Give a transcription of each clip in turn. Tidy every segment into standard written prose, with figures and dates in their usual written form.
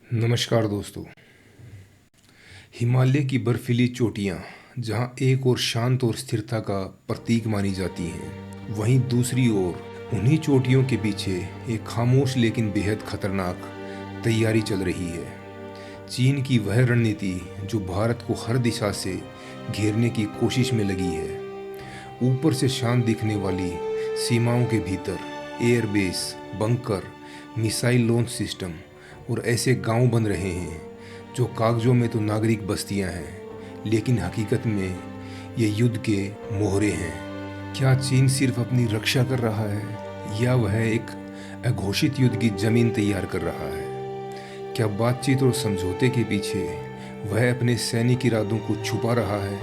नमस्कार दोस्तों। हिमालय की बर्फीली चोटियाँ जहाँ एक ओर शांत और स्थिरता का प्रतीक मानी जाती हैं, वहीं दूसरी ओर उन्हीं चोटियों के पीछे एक खामोश लेकिन बेहद खतरनाक तैयारी चल रही है। चीन की वह रणनीति जो भारत को हर दिशा से घेरने की कोशिश में लगी है। ऊपर से शांत दिखने वाली सीमाओं के भीतर airbase, bunker, missile launch system और ऐसे गांव बन रहे हैं जो कागजों में तो नागरिक बस्तियां हैं, लेकिन हकीकत में ये युद्ध के मोहरे हैं। क्या चीन सिर्फ अपनी रक्षा कर रहा है या वह एक अघोषित युद्ध की जमीन तैयार कर रहा है? क्या बातचीत और समझौते के पीछे वह अपने सैनिक इरादों को छुपा रहा है?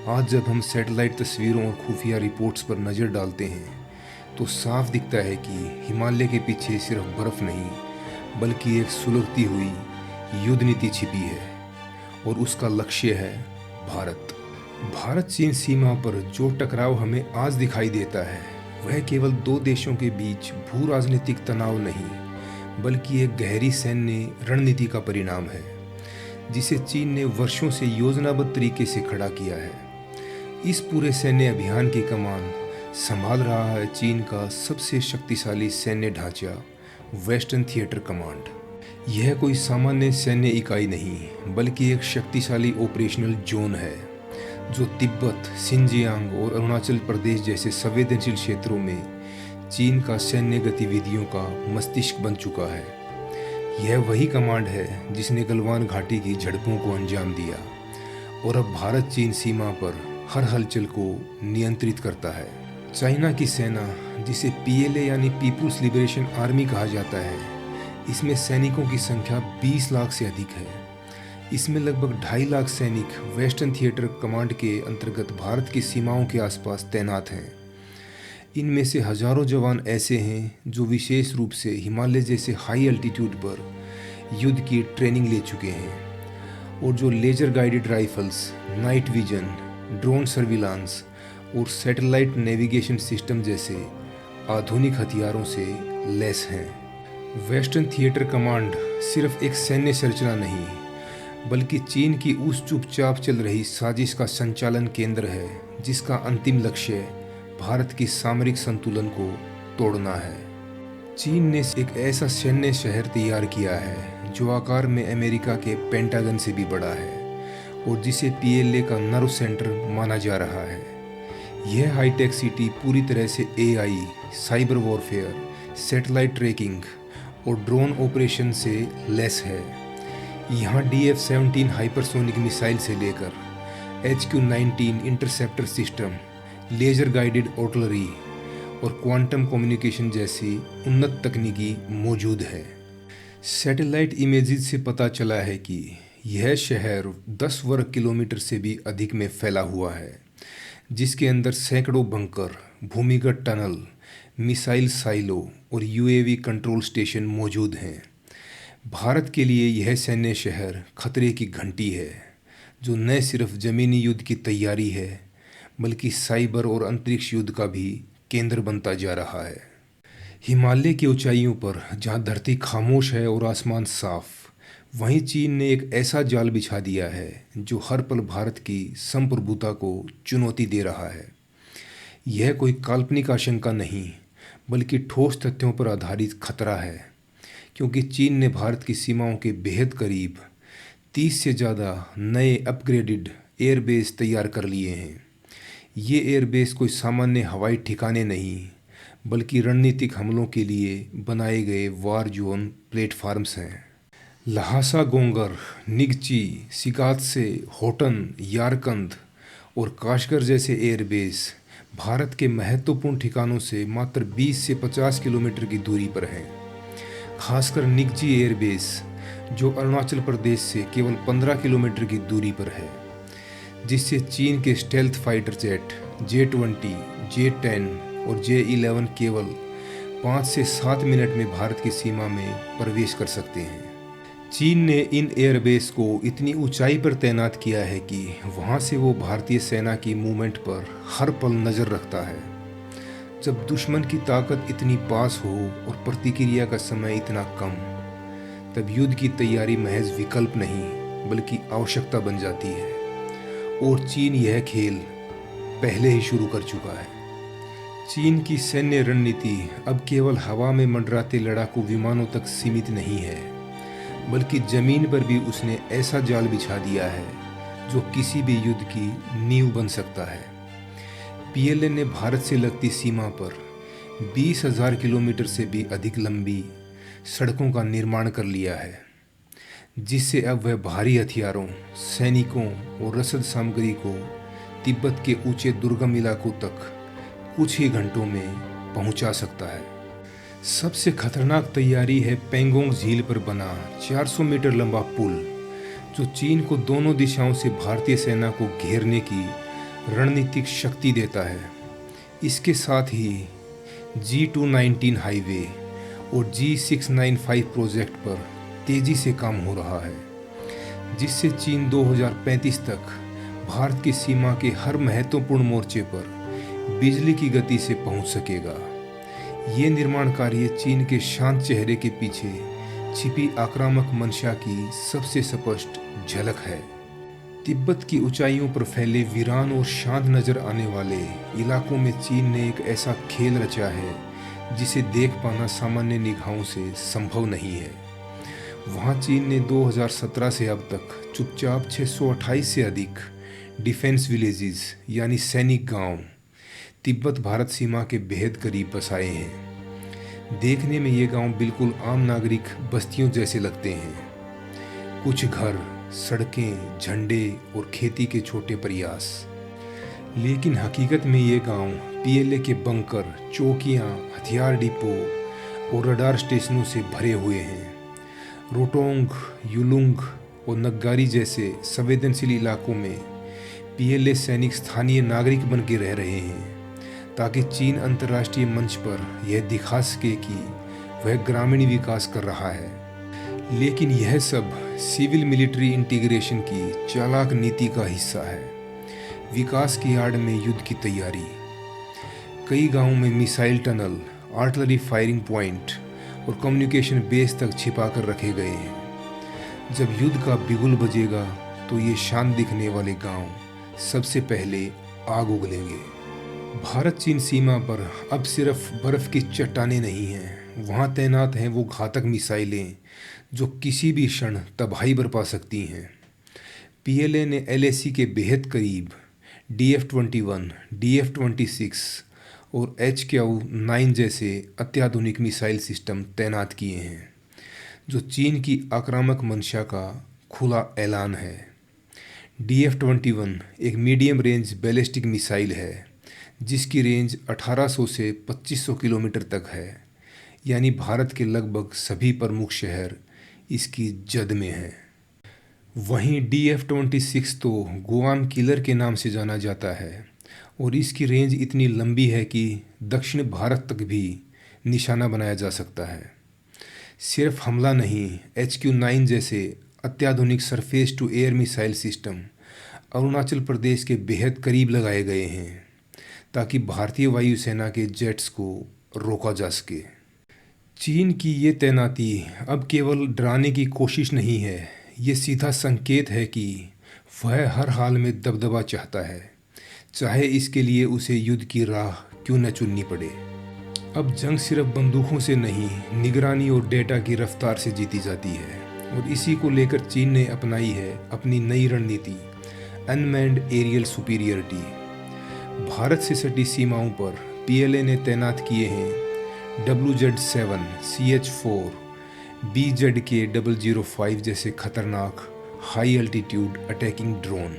आज जब हम सैटेलाइट तस्वीरों और खुफिया रिपोर्ट्स पर नज़र डालते हैं तो साफ दिखता है कि हिमालय के पीछे सिर्फ बर्फ़ नहीं बल्कि एक सुलगती हुई युद्ध नीति छिपी है, और उसका लक्ष्य है भारत। भारत चीन सीमा पर जो टकराव हमें आज दिखाई देता है वह केवल दो देशों के बीच भू राजनीतिक तनाव नहीं बल्कि एक गहरी सैन्य रणनीति का परिणाम है, जिसे चीन ने वर्षों से योजनाबद्ध तरीके से खड़ा किया है। इस पूरे सैन्य अभियान की कमान संभाल रहा है चीन का सबसे शक्तिशाली सैन्य ढांचा वेस्टर्न थिएटर कमांड। यह कोई सामान्य सैन्य इकाई नहीं बल्कि एक शक्तिशाली ऑपरेशनल जोन है जो तिब्बत, सिंजियांग और अरुणाचल प्रदेश जैसे संवेदनशील क्षेत्रों में चीन का सैन्य गतिविधियों का मस्तिष्क बन चुका है। यह वही कमांड है जिसने गलवान घाटी की झड़पों को अंजाम दिया और अब भारत चीन सीमा पर हर हलचल को नियंत्रित करता है। चाइना की सेना, जिसे पीएलए यानी पीपुल्स लिबरेशन आर्मी कहा जाता है, इसमें सैनिकों की संख्या 20 लाख से अधिक है। इसमें लगभग 2.5 लाख सैनिक वेस्टर्न थिएटर कमांड के अंतर्गत भारत की सीमाओं के आसपास तैनात हैं। इनमें से हजारों जवान ऐसे हैं जो विशेष रूप से हिमालय जैसे हाई अल्टीट्यूड पर युद्ध की ट्रेनिंग ले चुके हैं और जो laser guided rifles, night vision, drone surveillance और सैटेलाइट नेविगेशन सिस्टम जैसे आधुनिक हथियारों से लैस हैं। वेस्टर्न थिएटर कमांड सिर्फ एक सैन्य संरचना नहीं बल्कि चीन की उस चुपचाप चल रही साजिश का संचालन केंद्र है जिसका अंतिम लक्ष्य भारत की सामरिक संतुलन को तोड़ना है। चीन ने एक ऐसा सैन्य शहर तैयार किया है जो आकार में अमेरिका के पेंटागन से भी बड़ा है और जिसे पीएलए का नर्व सेंटर माना जा रहा है। यह हाईटेक सिटी पूरी तरह से AI, cyber warfare, satellite tracking और ड्रोन ऑपरेशन से लैस है। यहाँ DF-17 हाइपरसोनिक मिसाइल से लेकर HQ-19 interceptor system, laser guided artillery और क्वांटम कम्युनिकेशन जैसी उन्नत तकनीकी मौजूद है। सैटेलाइट इमेजेस से पता चला है कि यह शहर 10 वर्ग किलोमीटर से भी अधिक में फैला हुआ है, जिसके अंदर सैकड़ों बंकर, भूमिगत टनल, मिसाइल साइलो और यूएवी कंट्रोल स्टेशन मौजूद हैं। भारत के लिए यह सैन्य शहर खतरे की घंटी है जो न सिर्फ ज़मीनी युद्ध की तैयारी है बल्कि साइबर और अंतरिक्ष युद्ध का भी केंद्र बनता जा रहा है। हिमालय की ऊंचाइयों पर जहां धरती खामोश है और आसमान साफ, वहीं चीन ने एक ऐसा जाल बिछा दिया है जो हर पल भारत की संप्रभुता को चुनौती दे रहा है। यह कोई काल्पनिक आशंका नहीं बल्कि ठोस तथ्यों पर आधारित खतरा है, क्योंकि चीन ने भारत की सीमाओं के बेहद करीब 30 से ज़्यादा नए अपग्रेडेड एयरबेस तैयार कर लिए हैं। ये एयरबेस कोई सामान्य हवाई ठिकाने नहीं बल्कि रणनीतिक हमलों के लिए बनाए गए वार जोन प्लेटफार्म्स हैं। लहासा गोंगर, निगची, सिगात्से, होटन, यारकंद और काशगर जैसे एयरबेस भारत के महत्वपूर्ण ठिकानों से मात्र 20 से 50 किलोमीटर की दूरी पर हैं। खासकर निगची एयरबेस जो अरुणाचल प्रदेश से केवल 15 किलोमीटर की दूरी पर है, जिससे चीन के stealth fighter jet J-20, J-10 और J-11 केवल 5 से 7 मिनट में भारत की सीमा में प्रवेश कर सकते हैं। चीन ने इन एयरबेस को इतनी ऊंचाई पर तैनात किया है कि वहां से वो भारतीय सेना की मूवमेंट पर हर पल नज़र रखता है। जब दुश्मन की ताकत इतनी पास हो और प्रतिक्रिया का समय इतना कम, तब युद्ध की तैयारी महज विकल्प नहीं बल्कि आवश्यकता बन जाती है। और चीन यह खेल पहले ही शुरू कर चुका है। चीन की सैन्य रणनीति अब केवल हवा में मंडराते लड़ाकू विमानों तक सीमित नहीं है, बल्कि जमीन पर भी उसने ऐसा जाल बिछा दिया है जो किसी भी युद्ध की नींव बन सकता है। पीएलए ने भारत से लगती सीमा पर 20,000 किलोमीटर से भी अधिक लंबी सड़कों का निर्माण कर लिया है, जिससे अब वह भारी हथियारों, सैनिकों और रसद सामग्री को तिब्बत के ऊंचे दुर्गम इलाकों तक कुछ ही घंटों में पहुंचा सकता है। सबसे खतरनाक तैयारी है पेंगोंग झील पर बना 400 मीटर लंबा पुल, जो चीन को दोनों दिशाओं से भारतीय सेना को घेरने की रणनीतिक शक्ति देता है। इसके साथ ही G219 हाईवे और G695 प्रोजेक्ट पर तेजी से काम हो रहा है, जिससे चीन 2035 तक भारत की सीमा के हर महत्वपूर्ण मोर्चे पर बिजली की गति से पहुंच सकेगा। ये निर्माण कार्य चीन के शांत चेहरे के पीछे छिपी आक्रामक मंशा की सबसे स्पष्ट झलक है। तिब्बत की ऊंचाइयों पर फैले वीरान और शांत नजर आने वाले इलाकों में चीन ने एक ऐसा खेल रचा है जिसे देख पाना सामान्य निगाहों से संभव नहीं है। वहां चीन ने 2017 से अब तक चुपचाप 628 से अधिक डिफेंस विलेजेस यानी सैनिक गांव तिब्बत भारत सीमा के बेहद करीब बसाए हैं। देखने में ये गांव बिल्कुल आम नागरिक बस्तियों जैसे लगते हैं। कुछ घर, सड़कें, झंडे और खेती के छोटे प्रयास, लेकिन हकीकत में ये गांव पीएलए के बंकर, चौकियां, हथियार डिपो और रडार स्टेशनों से भरे हुए हैं। रोटोंग, युलुंग और नग्गारी जैसे संवेदनशील इलाकों में पीएलए सैनिक स्थानीय नागरिक बन के रह रहे हैं, ताकि चीन अंतर्राष्ट्रीय मंच पर यह दिखा सके कि वह ग्रामीण विकास कर रहा है। लेकिन यह सब सिविल मिलिट्री इंटीग्रेशन की चालाक नीति का हिस्सा है। विकास की आड़ में युद्ध की तैयारी। कई गांवों में missile tunnel, artillery firing point और कम्युनिकेशन बेस तक छिपा कर रखे गए हैं। जब युद्ध का बिगुल बजेगा तो ये शांत दिखने वाले गांव सबसे पहले आग उगलेंगे। भारत चीन सीमा पर अब सिर्फ बर्फ की चट्टानें नहीं हैं, वहाँ तैनात हैं वो घातक मिसाइलें जो किसी भी क्षण तबाही बरपा सकती हैं। पीएलए ने एलएसी के बेहद करीब DF-21, DF-26 और HQ-9 जैसे अत्याधुनिक मिसाइल सिस्टम तैनात किए हैं, जो चीन की आक्रामक मंशा का खुला ऐलान है। DF-21 एक मीडियम रेंज बैलिस्टिक मिसाइल है, जिसकी रेंज 1800 से 2500 किलोमीटर तक है, यानी भारत के लगभग सभी प्रमुख शहर इसकी जद में हैं। वहीं DF-26 तो गुआम किलर के नाम से जाना जाता है और इसकी रेंज इतनी लंबी है कि दक्षिण भारत तक भी निशाना बनाया जा सकता है। सिर्फ हमला नहीं, HQ-9 जैसे अत्याधुनिक surface to air missile system Arunachal Pradesh के बेहद करीब लगाए गए हैं, ताकि भारतीय वायुसेना के जेट्स को रोका जा सके। चीन की ये तैनाती अब केवल डराने की कोशिश नहीं है, ये सीधा संकेत है कि वह हर हाल में दबदबा चाहता है, चाहे इसके लिए उसे युद्ध की राह क्यों न चुननी पड़े। अब जंग सिर्फ बंदूकों से नहीं, निगरानी और डेटा की रफ्तार से जीती जाती है, और इसी को लेकर चीन ने अपनाई है अपनी नई रणनीति, अनमैन्ड एरियल सुपीरियरिटी। भारत से सटी सीमाओं पर पीएलए ने तैनात किए हैं WZ-7, CH-4, BZK-005 जैसे खतरनाक हाई अल्टीट्यूड अटैकिंग ड्रोन,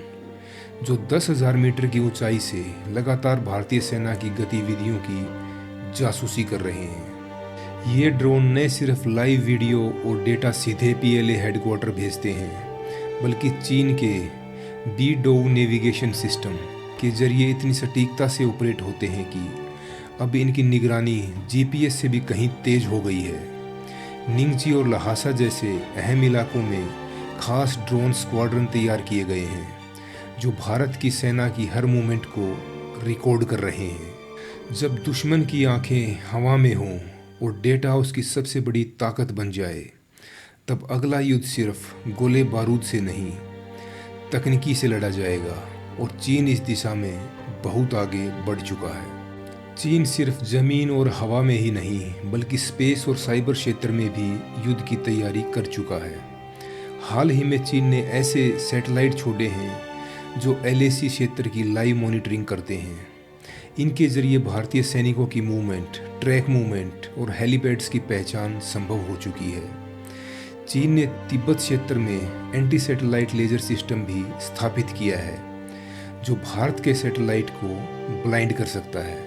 जो 10,000 मीटर की ऊंचाई से लगातार भारतीय सेना की गतिविधियों की जासूसी कर रहे हैं। ये ड्रोन न सिर्फ लाइव वीडियो और डेटा सीधे पीएलए हेडक्वार्टर भेजते हैं, बल्कि चीन के बीडोउ नेविगेशन सिस्टम के जरिए इतनी सटीकता से ऑपरेट होते हैं कि अब इनकी निगरानी जीपीएस से भी कहीं तेज हो गई है। निंगची और लहासा जैसे अहम इलाकों में खास ड्रोन स्क्वाड्रन तैयार किए गए हैं, जो भारत की सेना की हर मूवमेंट को रिकॉर्ड कर रहे हैं। जब दुश्मन की आंखें हवा में हों और डेटा उसकी सबसे बड़ी ताकत बन जाए, तब अगला युद्ध सिर्फ गोले बारूद से नहीं, तकनीकी से लड़ा जाएगा और चीन इस दिशा में बहुत आगे बढ़ चुका है। चीन सिर्फ ज़मीन और हवा में ही नहीं बल्कि स्पेस और साइबर क्षेत्र में भी युद्ध की तैयारी कर चुका है। हाल ही में चीन ने ऐसे सैटेलाइट छोड़े हैं जो LAC क्षेत्र की लाइव मॉनिटरिंग करते हैं। इनके ज़रिए भारतीय सैनिकों की मूवमेंट, ट्रैक मूवमेंट और हेलीपैड्स की पहचान संभव हो चुकी है। चीन ने तिब्बत क्षेत्र में एंटी सैटेलाइट लेजर सिस्टम भी स्थापित किया है जो भारत के सैटेलाइट को ब्लाइंड कर सकता है।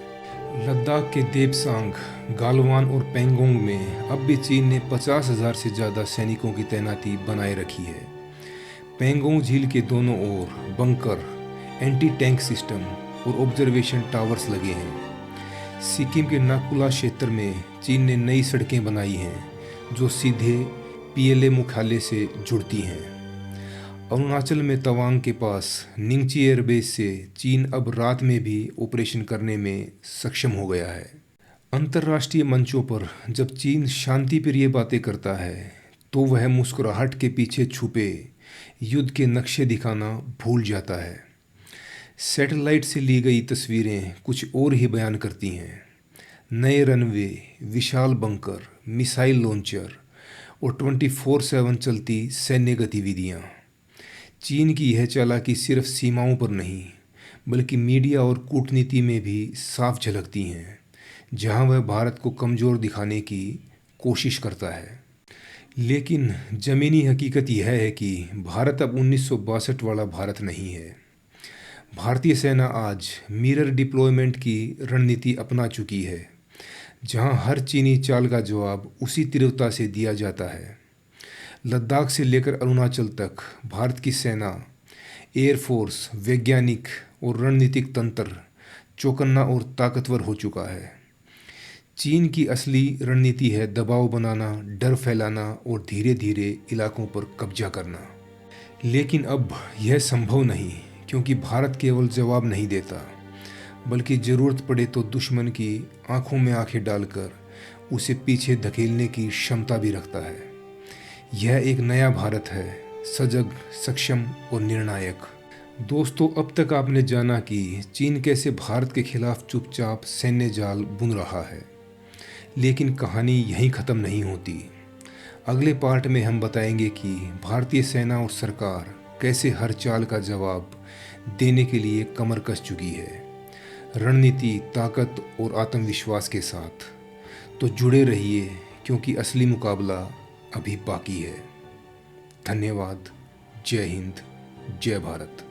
लद्दाख के देपसांग, गालवान और पेंगोंग में अब भी चीन ने 50,000 से ज़्यादा सैनिकों की तैनाती बनाए रखी है। पेंगोंग झील के दोनों ओर बंकर, एंटी टैंक सिस्टम और ऑब्जर्वेशन टावर्स लगे हैं। सिक्किम के नाकुला क्षेत्र में चीन ने नई सड़कें बनाई हैं जो सीधे PLA मुख्यालय से जुड़ती हैं। अरुणाचल में तवांग के पास निंगची एयरबेस से चीन अब रात में भी ऑपरेशन करने में सक्षम हो गया है। अंतर्राष्ट्रीय मंचों पर जब चीन शांति प्रिय बातें करता है तो वह मुस्कुराहट के पीछे छुपे युद्ध के नक्शे दिखाना भूल जाता है। सैटेलाइट से ली गई तस्वीरें कुछ और ही बयान करती हैं। नए रनवे, विशाल बंकर, मिसाइल लॉन्चर और 24/7 चलती सैन्य गतिविधियाँ। चीन की यह चालाकी सिर्फ सीमाओं पर नहीं बल्कि मीडिया और कूटनीति में भी साफ झलकती हैं, जहां वह भारत को कमज़ोर दिखाने की कोशिश करता है। लेकिन ज़मीनी हकीकत यह है कि भारत अब 1962 वाला भारत नहीं है। भारतीय सेना आज मिरर डिप्लॉयमेंट की रणनीति अपना चुकी है, जहां हर चीनी चाल का जवाब उसी तीव्रता से दिया जाता है। लद्दाख से लेकर अरुणाचल तक भारत की सेना, एयरफोर्स, वैज्ञानिक और रणनीतिक तंत्र चौकन्ना और ताकतवर हो चुका है। चीन की असली रणनीति है दबाव बनाना, डर फैलाना और धीरे धीरे इलाकों पर कब्जा करना। लेकिन अब यह संभव नहीं, क्योंकि भारत केवल जवाब नहीं देता बल्कि ज़रूरत पड़े तो दुश्मन की आंखों में आंखें डालकर उसे पीछे धकेलने की क्षमता भी रखता है। यह एक नया भारत है, सजग, सक्षम और निर्णायक। दोस्तों, अब तक आपने जाना कि चीन कैसे भारत के खिलाफ चुपचाप सैन्य जाल बुन रहा है, लेकिन कहानी यहीं ख़त्म नहीं होती। अगले पार्ट में हम बताएंगे कि भारतीय सेना और सरकार कैसे हर चाल का जवाब देने के लिए कमर कस चुकी है, रणनीति, ताकत और आत्मविश्वास के साथ। तो जुड़े रहिए, क्योंकि असली मुकाबला अभी बाकी है। धन्यवाद। जय हिंद, जय भारत।